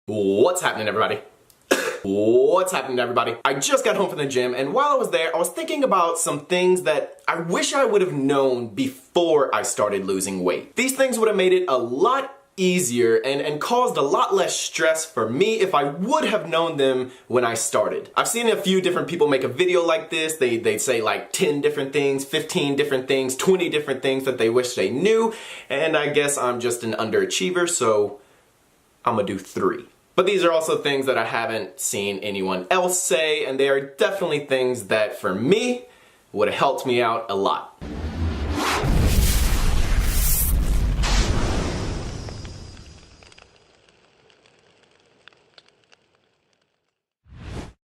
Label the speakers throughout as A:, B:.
A: What's happening, everybody? What's happening, everybody? I just got home from the gym, and while I was there, I was thinking about some things that I wish I would have known before I started losing weight. These things would have made it a lot easier and caused a lot less stress for me if I would have known them when I started. I've seen a few different people make a video like this. They'd say like 10 different things, 15 different things, 20 different things that they wish they knew, and I guess I'm just an underachiever, so I'm gonna do 3. But these are also things that I haven't seen anyone else say, and they are definitely things that, for me, would have helped me out a lot.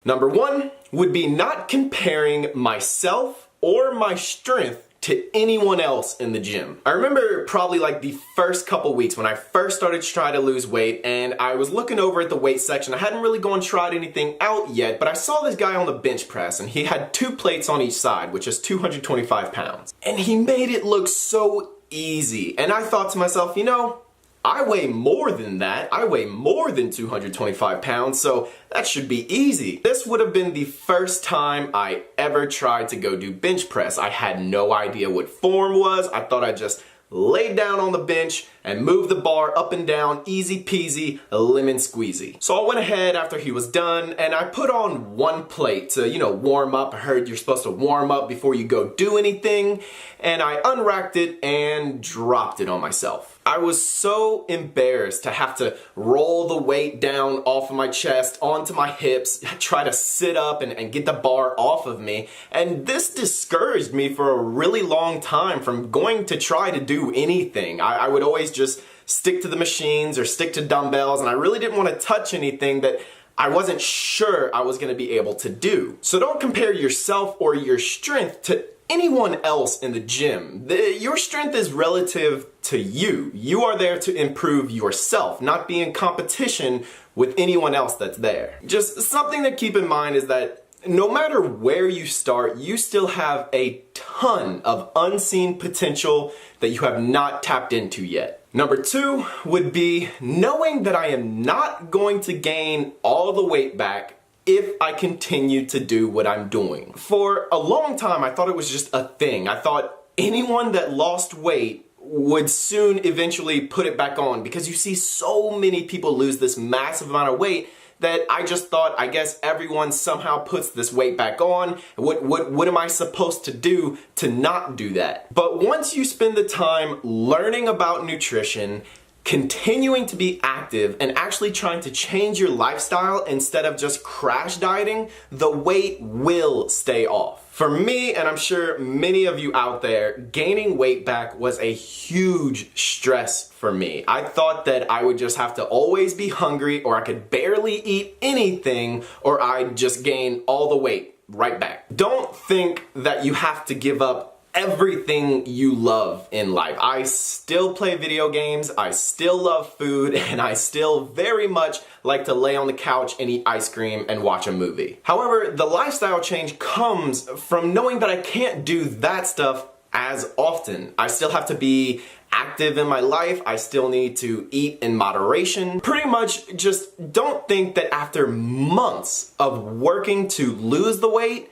A: Number 1 would be not comparing myself or my strength to anyone else in the gym. I remember probably like the first couple weeks when I first started to try to lose weight, and I was looking over at the weight section. I hadn't really gone and tried anything out yet, but I saw this guy on the bench press, and he had 2 plates on each side, which is 225 pounds. And he made it look so easy. And I thought to myself, you know, I weigh more than that. I weigh more than 225 pounds, so that should be easy. This would have been the first time I ever tried to go do bench press. I had no idea what form was. I thought I'd just lay down on the bench and move the bar up and down, easy peasy, lemon squeezy. So I went ahead after he was done and I put on 1 plate to, warm up. I heard you're supposed to warm up before you go do anything. And I unracked it and dropped it on myself. I was so embarrassed to have to roll the weight down off of my chest onto my hips, try to sit up and get the bar off of me. And this discouraged me for a really long time from going to try to do anything. I would always just stick to the machines or stick to dumbbells, and I really didn't want to touch anything that I wasn't sure I was going to be able to do. So don't compare yourself or your strength to anyone else in the gym. Your strength is relative to you. You are there to improve yourself, not be in competition with anyone else that's there. Just something to keep in mind is that no matter where you start, you still have a ton of unseen potential that you have not tapped into yet. Number 2 would be knowing that I am not going to gain all the weight back if I continue to do what I'm doing. For a long time, I thought it was just a thing. I thought anyone that lost weight would soon eventually put it back on, because you see so many people lose this massive amount of weight that I just thought, I guess everyone somehow puts this weight back on. What am I supposed to do to not do that? But once you spend the time learning about nutrition, continuing to be active, and actually trying to change your lifestyle instead of just crash dieting, the weight will stay off. For me, and I'm sure many of you out there, gaining weight back was a huge stress for me. I thought that I would just have to always be hungry, or I could barely eat anything, or I'd just gain all the weight right back. Don't think that you have to give up everything you love in life. I still play video games, I still love food, and I still very much like to lay on the couch and eat ice cream and watch a movie. However, the lifestyle change comes from knowing that I can't do that stuff as often. I still have to be active in my life. I still need to eat in moderation. Pretty much just don't think that after months of working to lose the weight,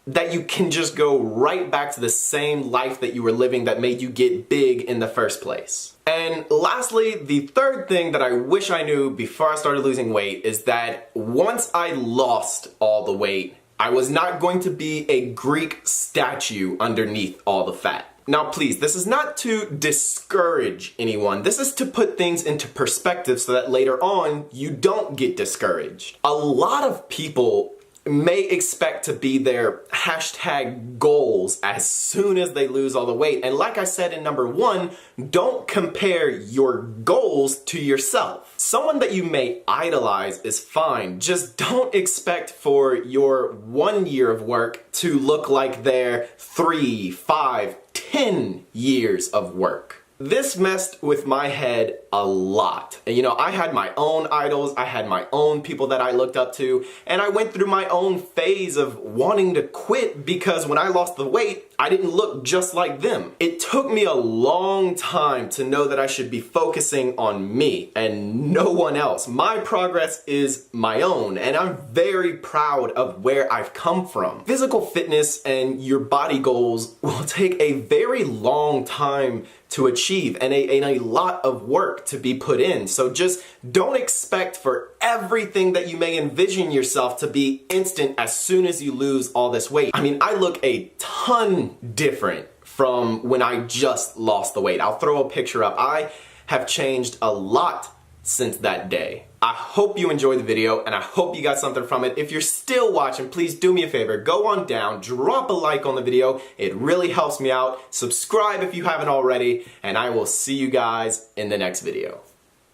A: that you can just go right back to the same life that you were living that made you get big in the first place. And lastly, the third thing that I wish I knew before I started losing weight is that once I lost all the weight, I was not going to be a Greek statue underneath all the fat. Now please, this is not to discourage anyone. This is to put things into perspective so that later on you don't get discouraged. A lot of people may expect to be their hashtag goals as soon as they lose all the weight. And like I said in number 1, don't compare your goals to yourself. Someone that you may idolize is fine. Just don't expect for your 1 year of work to look like their 3, 5, 10 years of work. This messed with my head a lot. And I had my own idols, I had my own people that I looked up to, and I went through my own phase of wanting to quit because when I lost the weight, I didn't look just like them. It took me a long time to know that I should be focusing on me and no one else. My progress is my own, and I'm very proud of where I've come from. Physical fitness and your body goals will take a very long time to achieve and a lot of work to be put in. So just don't expect for everything that you may envision yourself to be instant as soon as you lose all this weight. I mean, I look a ton different from when I just lost the weight. I'll throw a picture up. I have changed a lot since that day. I hope you enjoyed the video and I hope you got something from it. If you're still watching, please do me a favor, go on down, drop a like on the video. It really helps me out. Subscribe if you haven't already, and I will see you guys in the next video.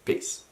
A: Peace.